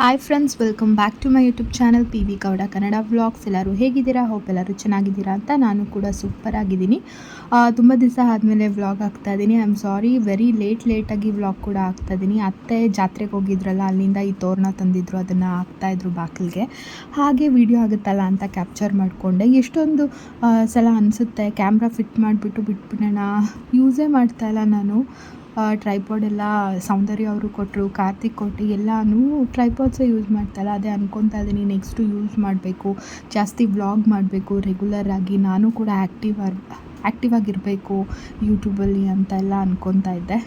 Hi friends, welcome back to my YouTube channel P V Gowda Kannada vlogs. ಎಲ್ಲರೂ ಹೇಗಿದ್ದೀರಾ? Hope ಎಲ್ಲರೂ ಚೆನ್ನಾಗಿದ್ದೀರಾ ಅಂತ. ನಾನು ಕೂಡ ಸೂಪರ್ ಆಗಿದ್ದೀನಿ. ತುಂಬ ದಿವಸ ಆದಮೇಲೆ ವ್ಲಾಗ್ ಆಗ್ತಾಯಿದ್ದೀನಿ. ಐ ಆಮ್ ಸಾರಿ, ವೆರಿ ಲೇಟಾಗಿ ವ್ಲಾಗ್ ಕೂಡ ಆಗ್ತಾಯಿದ್ದೀನಿ. ಅತ್ತೆ ಜಾತ್ರೆಗೆ ಹೋಗಿದ್ರಲ್ಲ, ಅಲ್ಲಿಂದ ಈ ತೋರಣ ತಂದಿದ್ರು, ಅದನ್ನು ಹಾಕ್ತಾಯಿದ್ರು ಬಾಗಿಲಿಗೆ. ಹಾಗೆ ವಿಡಿಯೋ ಆಗುತ್ತಲ್ಲ ಅಂತ ಕ್ಯಾಪ್ಚರ್ ಮಾಡಿಕೊಂಡೆ. ಎಷ್ಟೊಂದು ಸಲ ಅನಿಸುತ್ತೆ ಕ್ಯಾಮ್ರಾ ಫಿಟ್ ಮಾಡಿಬಿಟ್ಟು ಬಿಟ್ಬಿಡೋಣ, ಯೂಸೇ ಮಾಡ್ತಾಯಿಲ್ಲ ನಾನು. ಟ್ರೈಪಾಡ್ ಎಲ್ಲ ಸೌಂದರ್ಯ ಅವರು ಕೊಟ್ಟರು, ಕಾರ್ತಿಕ್ ಕೊಟ್ಟು ಎಲ್ಲನೂ ಟ್ರೈಪಾಡ್ಸೇ ಯೂಸ್ ಮಾಡ್ತಾಯಿಲ್ಲ. ಅದೇ ಅಂದ್ಕೊತಾ ಇದ್ದೀನಿ, ನೆಕ್ಸ್ಟು ಯೂಸ್ ಮಾಡಬೇಕು, ಜಾಸ್ತಿ ವ್ಲಾಗ್ ಮಾಡಬೇಕು ರೆಗ್ಯುಲರ್ ಆಗಿ. ನಾನು ಕೂಡ ಆ್ಯಕ್ಟಿವ್ ಆಗಿರಬೇಕು ಯೂಟ್ಯೂಬಲ್ಲಿ ಅಂತೆಲ್ಲ ಅಂದ್ಕೊತಾ ಇದ್ದೆ.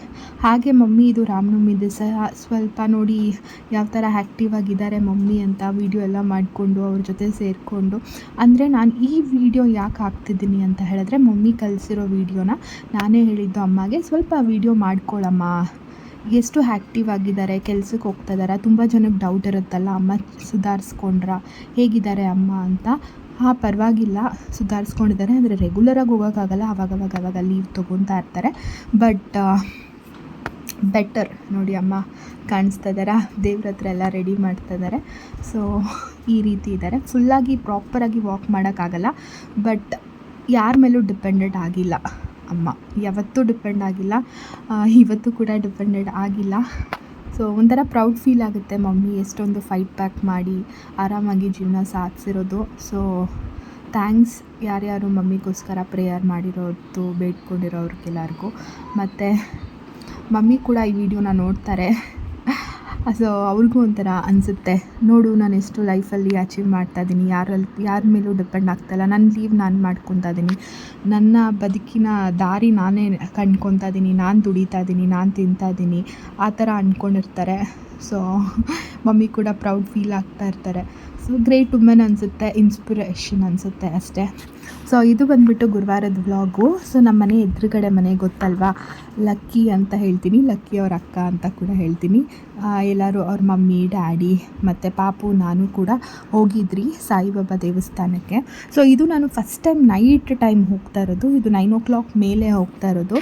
ಹಾಗೆ ಮಮ್ಮಿ ಇದು ರಾಮನವಮಿ ದಿವಸ ಸ್ವಲ್ಪ ನೋಡಿ ಯಾವ ಥರ ಆ್ಯಕ್ಟಿವ್ ಆಗಿದ್ದಾರೆ ಮಮ್ಮಿ ಅಂತ ವಿಡಿಯೋ ಎಲ್ಲ ಮಾಡಿಕೊಂಡು ಅವ್ರ ಜೊತೆ ಸೇರಿಕೊಂಡು. ಅಂದರೆ ನಾನು ಈ ವಿಡಿಯೋ ಯಾಕೆ ಹಾಕ್ತಿದ್ದೀನಿ ಅಂತ ಹೇಳಿದ್ರೆ, ಮಮ್ಮಿ ಕಲಿಸಿರೋ ವಿಡಿಯೋನ ನಾನೇ ಹೇಳಿದ್ದು ಅಮ್ಮಗೆ, ಸ್ವಲ್ಪ ವಿಡಿಯೋ ಮಾಡ್ಕೊಳ್ಳಮ್ಮ, ಎಷ್ಟು ಆ್ಯಕ್ಟಿವ್ ಆಗಿದ್ದಾರೆ, ಕೆಲ್ಸಕ್ಕೆ ಹೋಗ್ತಾ ಇದ್ದಾರೆ. ತುಂಬ ಜನಕ್ಕೆ ಡೌಟ್ ಇರುತ್ತಲ್ಲ, ಅಮ್ಮ ಸುಧಾರಿಸ್ಕೊಂಡ್ರಾ, ಹೇಗಿದ್ದಾರೆ ಅಮ್ಮ ಅಂತ. ಹಾಂ, ಪರವಾಗಿಲ್ಲ, ಸುಧಾರಿಸ್ಕೊಂಡಿದ್ದಾರೆ. ಅಂದರೆ ರೆಗ್ಯುಲರಾಗಿ ಹೋಗೋಕ್ಕಾಗಲ್ಲ, ಆವಾಗ ಲೀವ್ ತೊಗೊತಾ ಇರ್ತಾರೆ. ಬಟ್ ಬೆಟರ್ ನೋಡಿ, ಅಮ್ಮ ಕಾಣಿಸ್ತಾ ಇದ್ದಾರೆ, ದೇವ್ರ ಹತ್ರ ಎಲ್ಲ ರೆಡಿ ಮಾಡ್ತಾ ಇದ್ದಾರೆ. ಸೊ ಈ ರೀತಿ ಇದ್ದಾರೆ. ಫುಲ್ಲಾಗಿ ಪ್ರಾಪರಾಗಿ ವಾಕ್ ಮಾಡೋಕ್ಕಾಗಲ್ಲ, ಬಟ್ ಯಾರ ಮೇಲೂ ಡಿಪೆಂಡೆಡ್ ಆಗಿಲ್ಲ ಅಮ್ಮ, ಯಾವತ್ತೂ ಡಿಪೆಂಡ್ ಆಗಿಲ್ಲ, ಇವತ್ತು ಕೂಡ ಡಿಪೆಂಡೆಡ್ ಆಗಿಲ್ಲ. ಸೊ ಒಂಥರ ಪ್ರೌಡ್ ಫೀಲ್ ಆಗುತ್ತೆ, ಮಮ್ಮಿ ಎಷ್ಟೊಂದು ಫೈಟ್ ಬ್ಯಾಕ್ ಮಾಡಿ ಆರಾಮಾಗಿ ಜೀವನ ಸಾಧಿಸಿರೋದು. ಸೊ ಥ್ಯಾಂಕ್ಸ್ ಯಾರ್ಯಾರು ಮಮ್ಮಿಗೋಸ್ಕರ ಪ್ರೇಯರ್ ಮಾಡಿರೋದು, ಬೇಡ್ಕೊಂಡಿರೋರ್ಗೆಲ್ಲರಿಗೂ. ಮತ್ತು ಮಮ್ಮಿ ಕೂಡ ಈ ವಿಡಿಯೋನ ನೋಡ್ತಾರೆ. ಸೊ ಅವ್ರಿಗೂ ಒಂಥರ ಅನಿಸುತ್ತೆ, ನೋಡು ನಾನು ಎಷ್ಟು ಲೈಫಲ್ಲಿ ಅಚೀವ್ ಮಾಡ್ತಾಯಿದ್ದೀನಿ, ಯಾರ ಮೇಲೂ ಡಿಪೆಂಡ್ ಆಗ್ತಾಯಿಲ್ಲ, ನನ್ನ ಲೀವ್ ನಾನು ಮಾಡ್ಕೊತಾ ಇದ್ದೀನಿ, ನನ್ನ ಬದುಕಿನ ದಾರಿ ನಾನೇ ಕಂಡ್ಕೊತಾ ಇದ್ದೀನಿ, ನಾನು ದುಡಿತಾ ಇದ್ದೀನಿ, ನಾನು ತಿಂತಾ ಇದ್ದೀನಿ, ಆ ಥರ ಅಂದ್ಕೊಂಡಿರ್ತಾರೆ. ಸೊ ಮಮ್ಮಿ ಕೂಡ ಪ್ರೌಡ್ ಫೀಲ್ ಆಗ್ತಾ ಇರ್ತಾರೆ. ಸೊ ಗ್ರೇಟ್ ವುಮೆನ್ ಅನಿಸುತ್ತೆ, ಇನ್ಸ್ಪಿರೇಷನ್ ಅನಿಸುತ್ತೆ ಅಷ್ಟೇ. ಸೊ ಇದು ಬಂದುಬಿಟ್ಟು ಗುರುವಾರದ ವ್ಲಾಗು. ಸೊ ನಮ್ಮ ಮನೆ ಎದುರುಗಡೆ ಮನೆ ಗೊತ್ತಲ್ವಾ, ಲಕ್ಕಿ ಅಂತ ಹೇಳ್ತೀನಿ, ಲಕ್ಕಿ ಅವ್ರ ಅಕ್ಕ ಅಂತ ಕೂಡ ಹೇಳ್ತೀನಿ. ಎಲ್ಲರೂ ಅವ್ರ ಮಮ್ಮಿ, ಡ್ಯಾಡಿ ಮತ್ತು ಪಾಪು, ನಾನು ಕೂಡ ಹೋಗಿದ್ರಿ ಸಾಯಿಬಾಬಾ ದೇವಸ್ಥಾನಕ್ಕೆ. ಸೊ ಇದು ನಾನು ಫಸ್ಟ್ ನೈಟ್ ಟೈಮ್ ಹೋಗ್ತಾ ಇರೋದು. ಇದು 9 o'clock ಮೇಲೆ ಹೋಗ್ತಾ ಇರೋದು.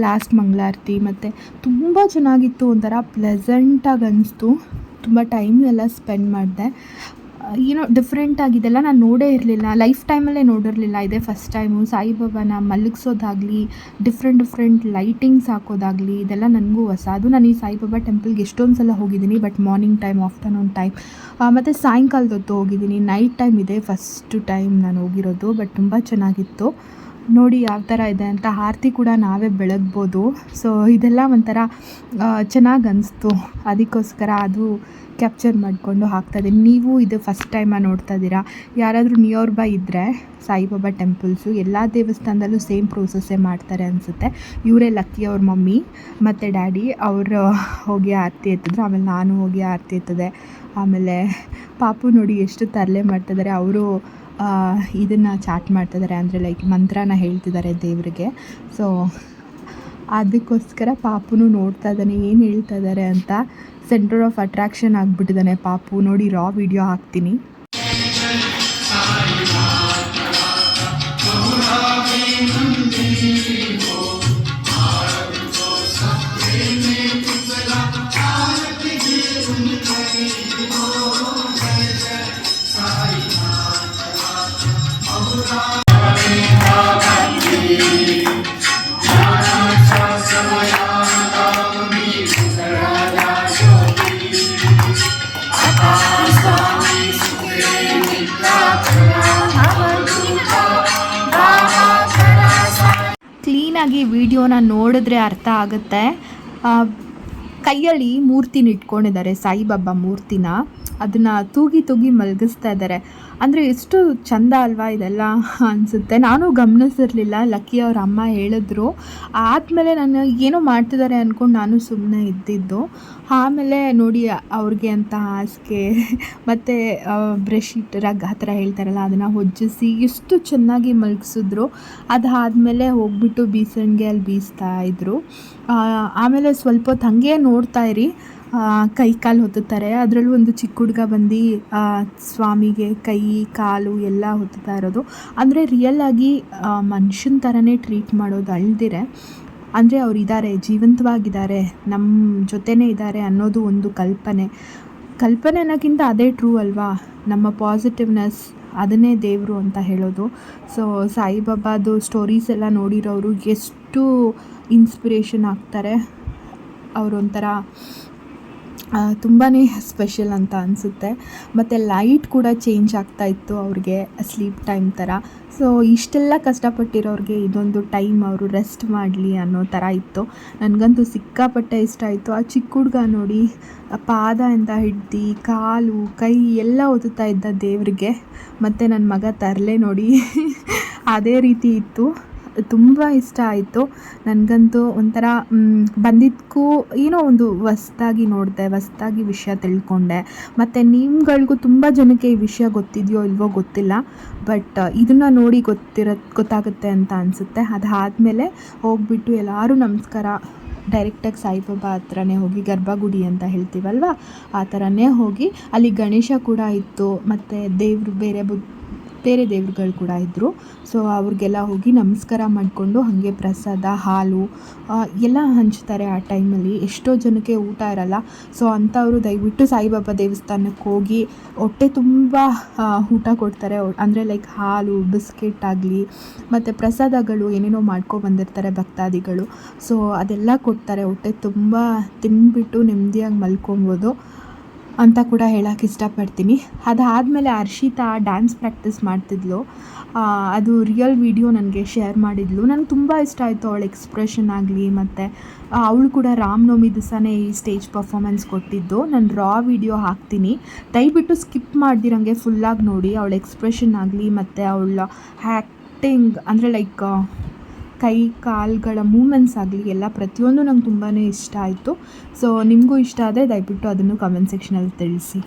ಲಾಸ್ಟ್ ಮಂಗಳಾರತಿ ಮತ್ತು ತುಂಬ ಚೆನ್ನಾಗಿತ್ತು, ಒಂಥರ ಪ್ಲೆಸೆಂಟಾಗಿ ಅನಿಸ್ತು. ತುಂಬ ಟೈಮ್ ಎಲ್ಲ ಸ್ಪೆಂಡ್ ಮಾಡಿದೆ. ಏನೋ ಡಿಫ್ರೆಂಟ್ ಆಗಿದೆಲ್ಲ ನಾನು ನೋಡೇ ಇರಲಿಲ್ಲ, ಲೈಫ್ ಟೈಮಲ್ಲೇ ನೋಡಿರಲಿಲ್ಲ, ಇದೇ ಫಸ್ಟ್ ಟೈಮು. ಸಾಯಿಬಾಬಾನ ಮಲಗಿಸೋದಾಗಲಿ, ಡಿಫ್ರೆಂಟ್ ಲೈಟಿಂಗ್ಸ್ ಹಾಕೋದಾಗಲಿ, ಇದೆಲ್ಲ ನನಗೂ ಹೊಸ. ಅದು ನಾನು ಈ ಸಾಯಿಬಾಬಾ ಟೆಂಪಲ್ಗೆ ಎಷ್ಟೊಂದು ಸಲ ಹೋಗಿದ್ದೀನಿ, but morning time, afternoon time ಮತ್ತು ಸಾಯಂಕಾಲದ ಹೊತ್ತು ಹೋಗಿದ್ದೀನಿ. ನೈಟ್ ಟೈಮ್ ಇದೆ ಫಸ್ಟ್ ಟೈಮ್ ನಾನು ಹೋಗಿರೋದು, ಬಟ್ ತುಂಬ ಚೆನ್ನಾಗಿತ್ತು. ನೋಡಿ ಯಾವ ಥರ ಇದೆ ಅಂತ. ಆರತಿ ಕೂಡ ನಾವೇ ಬೆಳಗ್ಬೋದು. ಸೊ ಇದೆಲ್ಲ ಒಂಥರ ಚೆನ್ನಾಗಿ ಅನಿಸ್ತು, ಅದಕ್ಕೋಸ್ಕರ ಅದು ಕ್ಯಾಪ್ಚರ್ ಮಾಡಿಕೊಂಡು ಹಾಕ್ತಾಯಿದ್ದೀನಿ. ನೀವು ಇದು ಫಸ್ಟ್ ಟೈಮಾಗಿ ನೋಡ್ತಾ ಇದ್ದೀರಾ, ಯಾರಾದರೂ ನಿಯರ್ ಬೈ ಇದ್ದರೆ ಸಾಯಿಬಾಬಾ ಟೆಂಪಲ್ಸು ಎಲ್ಲ ದೇವಸ್ಥಾನದಲ್ಲೂ ಸೇಮ್ ಪ್ರೋಸೆಸ್ಸೇ ಮಾಡ್ತಾರೆ ಅನಿಸುತ್ತೆ. ಇವರೇ ಲಕ್ಕಿ ಅವ್ರ ಮಮ್ಮಿ ಮತ್ತು ಡ್ಯಾಡಿ, ಅವರು ಹೋಗಿ ಆರತಿ ಎತ್ತಿದ್ರು, ಆಮೇಲೆ ನಾನು ಹೋಗಿ ಆರತಿ ಎತ್ತಿದೆ. ಆಮೇಲೆ ಪಾಪು ನೋಡಿ ಎಷ್ಟು ತರಲೆ ಮಾಡ್ತಿದ್ದಾರೆ, ಅವರು ಇದನ್ನು ಚಾಟ್ ಮಾಡ್ತಿದ್ದಾರೆ, ಅಂದರೆ ಲೈಕ್ ಮಂತ್ರನ ಹೇಳ್ತಿದ್ದಾರೆ ದೇವರಿಗೆ. ಸೊ ಅದಕ್ಕೋಸ್ಕರ ಪಾಪುನು ನೋಡ್ತಾ ಇದ್ದಾನೆ ಏನು ಹೇಳ್ತಾ ಇದ್ದಾರೆ ಅಂತ. ಸೆಂಟರ್ ಆಫ್ ಅಟ್ರಾಕ್ಷನ್ ಆಗಿಬಿಟ್ಟಿದ್ದಾನೆ ಪಾಪು. ನೋಡಿ ರಾ ವಿಡಿಯೋ ಹಾಕ್ತೀನಿ. ಕ್ಲೀನಾಗಿ ವಿಡಿಯೋನ ನೋಡಿದ್ರೆ ಅರ್ಥ ಆಗುತ್ತೆ. ಕೈಯಲ್ಲಿ ಮೂರ್ತಿನ ಇಟ್ಕೊಂಡಿದ್ದಾರೆ, ಸಾಯಿಬಾಬಾ ಮೂರ್ತಿನ, ಅದನ್ನು ತೂಗಿ ಮಲಗಿಸ್ತಾ ಇದ್ದಾರೆ. ಅಂದರೆ ಎಷ್ಟು ಚಂದ ಅಲ್ವಾ ಇದೆಲ್ಲ ಅನಿಸುತ್ತೆ. ನಾನು ಗಮನಿಸಿರಲಿಲ್ಲ, ಲಕ್ಕಿ ಅವ್ರ ಅಮ್ಮ ಹೇಳಿದ್ರು. ಆದಮೇಲೆ ನಾನು ಏನೋ ಮಾಡ್ತಿದ್ದಾರೆ ಅಂದ್ಕೊಂಡು ನಾನು ಸುಮ್ಮನೆ ಇದ್ದಿದ್ದು. ಆಮೇಲೆ ನೋಡಿ ಅವ್ರಿಗೆ ಅಂತ ಹಾಸಿಗೆ ಮತ್ತು ಬ್ರೆಶೀಟ್, ರಗ್ ಆ ಥರ ಹೇಳ್ತಾರಲ್ಲ, ಅದನ್ನು ಹೊಜ್ಜಿಸಿ ಎಷ್ಟು ಚೆನ್ನಾಗಿ ಮಲಗಿಸಿದ್ರು. ಅದಾದಮೇಲೆ ಹೋಗ್ಬಿಟ್ಟು ಬೀಸಣಿಗೆ ಅಲ್ಲಿ ಬೀಸ್ತಾ ಇದ್ದರು. ಆಮೇಲೆ ಸ್ವಲ್ಪ ಹೊತ್ತು ಹಾಗೆ ನೋಡ್ತಾ ಇರಿ, ಕೈ ಕಾಲು ಹೊತ್ತುತ್ತಾರೆ. ಅದರಲ್ಲೂ ಒಂದು ಚಿಕ್ಕ ಹುಡುಗ ಬಂದು ಸ್ವಾಮಿಗೆ ಕೈ ಕಾಲು ಎಲ್ಲ ಹೊತ್ತುತ್ತಾ ಇರೋದು. ಅಂದರೆ ರಿಯಲ್ಲಾಗಿ ಮನುಷ್ಯನ ಥರನೇ ಟ್ರೀಟ್ ಮಾಡೋದು, ಅಳ್ದಿರೆ. ಅಂದರೆ ಅವ್ರು ಇದ್ದಾರೆ, ಜೀವಂತವಾಗಿದ್ದಾರೆ, ನಮ್ಮ ಜೊತೆನೇ ಇದ್ದಾರೆ ಅನ್ನೋದು ಒಂದು ಕಲ್ಪನೆ. ಕಲ್ಪನೆ ಅನ್ನೋಕ್ಕಿಂತ ಅದೇ ಟ್ರೂ ಅಲ್ವಾ, ನಮ್ಮ ಪಾಸಿಟಿವ್ನೆಸ್ ಅದನ್ನೇ ದೇವರು ಅಂತ ಹೇಳೋದು. ಸೊ ಸಾಯಿಬಾಬಾದು ಸ್ಟೋರೀಸ್ ಎಲ್ಲ ನೋಡಿರೋರು ಎಷ್ಟು ಇನ್ಸ್ಪಿರೇಷನ್ ಆಗ್ತಾರೆ. ಅವರೊಂಥರ ತುಂಬಾ ಸ್ಪೆಷಲ್ ಅಂತ ಅನಿಸುತ್ತೆ. ಮತ್ತು ಲೈಟ್ ಕೂಡ ಚೇಂಜ್ ಆಗ್ತಾಯಿತ್ತು ಅವ್ರಿಗೆ ಸ್ಲೀಪ್ ಟೈಮ್ ಥರ. ಸೊ ಇಷ್ಟೆಲ್ಲ ಕಷ್ಟಪಟ್ಟಿರೋರಿಗೆ ಇದೊಂದು ಟೈಮ್ ಅವರು ರೆಸ್ಟ್ ಮಾಡಲಿ ಅನ್ನೋ ಥರ ಇತ್ತು. ನನಗಂತೂ ಸಿಕ್ಕಾಪಟ್ಟೆ ಇಷ್ಟ ಆಯಿತು. ಆ ಚಿಕ್ಕ ಹುಡುಗ ನೋಡಿ ಪಾದ ಅಂತ ಹಿಡ್ದು ಕಾಲು ಕೈ ಎಲ್ಲ ಒತ್ತುತ್ತಾ ಇದ್ದ ದೇವರಿಗೆ. ಮತ್ತು ನನ್ನ ಮಗ ತರಲೆ ನೋಡಿ ಅದೇ ರೀತಿ ಇತ್ತು. ತುಂಬ ಇಷ್ಟ ಆಯಿತು ನನಗಂತೂ. ಒಂಥರ ಬಂದಿದ್ದಕ್ಕೂ ಏನೋ ಒಂದು ಹೊಸ್ದಾಗಿ ನೋಡಿದೆ, ಹೊಸ್ದಾಗಿ ವಿಷಯ ತಿಳ್ಕೊಂಡೆ. ಮತ್ತು ನಿಮ್ಗಳಿಗೂ ತುಂಬ ಜನಕ್ಕೆ ಈ ವಿಷಯ ಗೊತ್ತಿದೆಯೋ ಇಲ್ವೋ ಗೊತ್ತಿಲ್ಲ, ಬಟ್ ಇದನ್ನು ನೋಡಿ ಗೊತ್ತಾಗುತ್ತೆ ಅಂತ ಅನಿಸುತ್ತೆ. ಅದಾದಮೇಲೆ ಹೋಗ್ಬಿಟ್ಟು ಎಲ್ಲರೂ ನಮಸ್ಕಾರ ಡೈರೆಕ್ಟಾಗಿ ಸಾಯಿಬಾಬಾ ಹತ್ರನೇ ಹೋಗಿ, ಗರ್ಭಗುಡಿ ಅಂತ ಹೇಳ್ತೀವಲ್ವ ಆ ಥರನೇ ಹೋಗಿ, ಅಲ್ಲಿ ಗಣೇಶ ಕೂಡ ಇತ್ತು ಮತ್ತು ದೇವರು ಬೇರೆ ದೇವ್ರುಗಳು ಕೂಡ ಇದ್ದರು. ಸೊ ಅವ್ರಿಗೆಲ್ಲ ಹೋಗಿ ನಮಸ್ಕಾರ ಮಾಡಿಕೊಂಡು ಹಾಗೆ ಪ್ರಸಾದ ಹಾಲು ಎಲ್ಲ ಹಂಚ್ತಾರೆ ಆ ಟೈಮಲ್ಲಿ. ಎಷ್ಟೋ ಜನಕ್ಕೆ ಊಟ ಇರಲ್ಲ. ಸೊ ಅಂಥವರು ದಯವಿಟ್ಟು ಸಾಯಿಬಾಬಾ ದೇವಸ್ಥಾನಕ್ಕೆ ಹೋಗಿ ಹೊಟ್ಟೆ ತುಂಬ ಊಟ ಕೊಡ್ತಾರೆ. ಅಂದರೆ ಲೈಕ್ ಹಾಲು ಬಿಸ್ಕೆಟ್ ಆಗಲಿ ಮತ್ತು ಪ್ರಸಾದಗಳು ಏನೇನೋ ಬಂದಿರ್ತಾರೆ ಭಕ್ತಾದಿಗಳು. ಸೊ ಅದೆಲ್ಲ ಕೊಡ್ತಾರೆ. ಹೊಟ್ಟೆ ತುಂಬ ತಿಂದ್ಬಿಟ್ಟು ನೆಮ್ಮದಿಯಾಗಿ ಮಲ್ಕೊಬೋದು ಅಂತ ಕೂಡ ಹೇಳೋಕ್ಕೆ ಇಷ್ಟಪಡ್ತೀನಿ. ಅದಾದಮೇಲೆ ಹರ್ಷಿತಾ ಡ್ಯಾನ್ಸ್ ಪ್ರಾಕ್ಟೀಸ್ ಮಾಡ್ತಿದ್ಲು. ಅದು ರಿಯಲ್ ವಿಡಿಯೋ ನನಗೆ ಶೇರ್ ಮಾಡಿದ್ಲು. ನನಗೆ ತುಂಬ ಇಷ್ಟ ಆಯಿತು ಅವಳ ಎಕ್ಸ್ಪ್ರೆಷನ್ ಆಗಲಿ. ಮತ್ತು ಅವಳು ಕೂಡ ರಾಮನವಮಿ ದಿವಸನೇ ಈ ಸ್ಟೇಜ್ ಪರ್ಫಾಮೆನ್ಸ್ ಕೊಟ್ಟಿದ್ದು. ನಾನು ರಾ ವಿಡಿಯೋ ಹಾಕ್ತೀನಿ, ದಯವಿಟ್ಟು ಸ್ಕಿಪ್ ಮಾಡ್ದಿರಂಗೆ ಫುಲ್ಲಾಗಿ ನೋಡಿ. ಅವಳ ಎಕ್ಸ್ಪ್ರೆಷನ್ ಆಗಲಿ ಮತ್ತು ಅವಳ ಆ್ಯಕ್ಟಿಂಗ್ ಅಂದರೆ ಲೈಕ್ ಕೈ ಕಾಲುಗಳ ಮೂಮೆಂಟ್ಸ್ ಆಗಲಿ ಎಲ್ಲ ಪ್ರತಿಯೊಂದು ನಂಗೆ ತುಂಬಾ ಇಷ್ಟ ಆಯಿತು. ಸೊ ನಿಮಗೂ ಇಷ್ಟ ಆದರೆ ದಯವಿಟ್ಟು ಅದನ್ನು ಕಮೆಂಟ್ ಸೆಕ್ಷನಲ್ಲಿ ತಿಳಿಸಿ.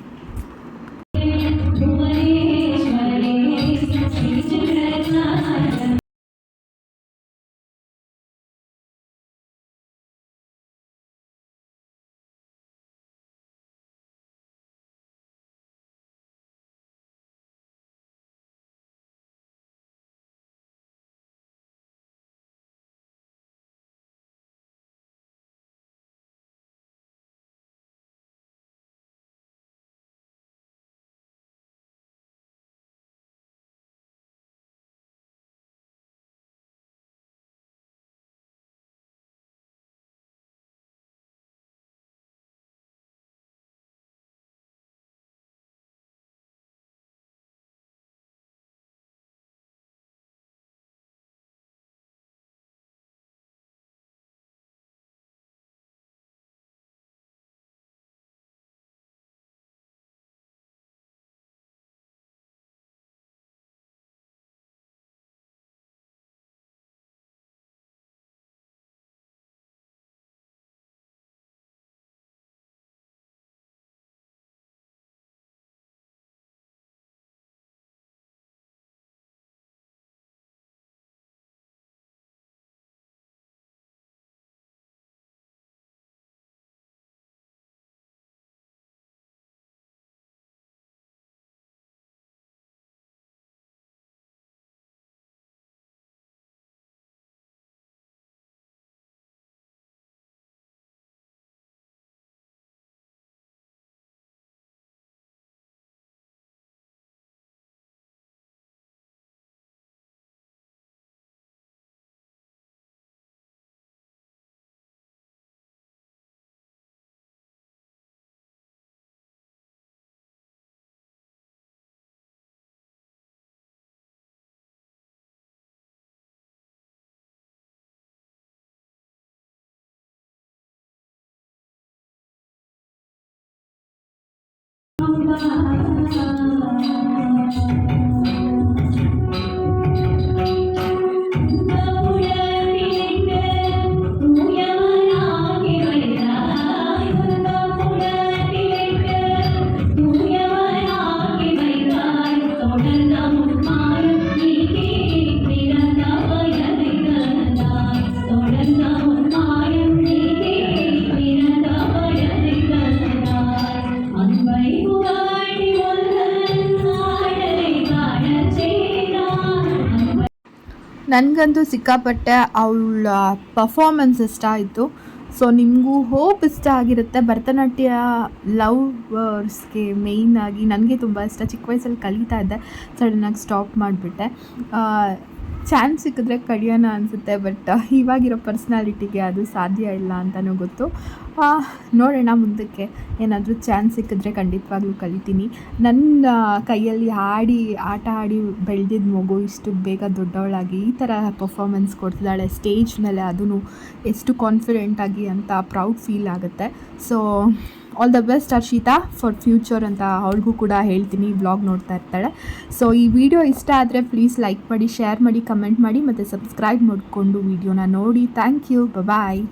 ನನಗಂತೂ ಸಿಕ್ಕಾಪಟ್ಟೆ ಅವಳ ಪರ್ಫಾರ್ಮೆನ್ಸ್ ಇಷ್ಟ ಆಯಿತು. ಸೊ ನಿಮಗೂ ಹೋಪ್ ಇಷ್ಟ ಆಗಿರುತ್ತೆ. ಭರತನಾಟ್ಯ ಲವರ್ಸ್ಗೆ ಮೇಯ್ನಾಗಿ ನನಗೆ ತುಂಬ ಇಷ್ಟ. ಚಿಕ್ಕ ವಯಸ್ಸಲ್ಲಿ ಕಲಿತಾ ಇದ್ದೆ, ಸಡನ್ನಾಗಿ ಸ್ಟಾಪ್ ಮಾಡಿಬಿಟ್ಟೆ. ಚಾನ್ಸ್ ಸಿಕ್ಕಿದ್ರೆ ಕಲಿಯೋಣ ಅನಿಸುತ್ತೆ, ಬಟ್ ಇವಾಗಿರೋ ಪರ್ಸ್ನಾಲಿಟಿಗೆ ಅದು ಸಾಧ್ಯ ಇಲ್ಲ ಅಂತಲೂ ಗೊತ್ತು. ನೋಡೋಣ ಮುಂದಕ್ಕೆ ಏನಾದರೂ ಚಾನ್ಸ್ ಸಿಕ್ಕಿದ್ರೆ ಖಂಡಿತವಾಗ್ಲೂ ಕಲಿತೀನಿ. ನನ್ನ ಕೈಯಲ್ಲಿ ಆಟ ಆಡಿ ಬೆಳೆದಿದ್ದ ಮಗು ಇಷ್ಟು ಬೇಗ ದೊಡ್ಡವಳಾಗಿ ಈ ಥರ ಪರ್ಫಾರ್ಮೆನ್ಸ್ ಕೊಡ್ತಿದ್ದಾಳೆ ಸ್ಟೇಜ್ ಮೇಲೆ, ಅದೂ ಎಷ್ಟು ಕಾನ್ಫಿಡೆಂಟಾಗಿ ಅಂತ ಪ್ರೌಡ್ ಫೀಲ್ ಆಗುತ್ತೆ. So all the best Harshita for future ಅಂತ ಅವಳಿಗೂ ಕೂಡ ಹೇಳ್ತೀನಿ, ವ್ಲಾಗ್ ನೋಡ್ತಾ ಇರ್ತಾಳೆ. ಸೊ ಈ ವಿಡಿಯೋ ಇಷ್ಟ ಆದರೆ ಪ್ಲೀಸ್ ಲೈಕ್ ಮಾಡಿ, ಶೇರ್ ಮಾಡಿ, ಕಮೆಂಟ್ ಮಾಡಿ ಮತ್ತು ಸಬ್ಸ್ಕ್ರೈಬ್ ಮಾಡಿಕೊಂಡು ವಿಡಿಯೋನ ನೋಡಿ. Thank you, bye.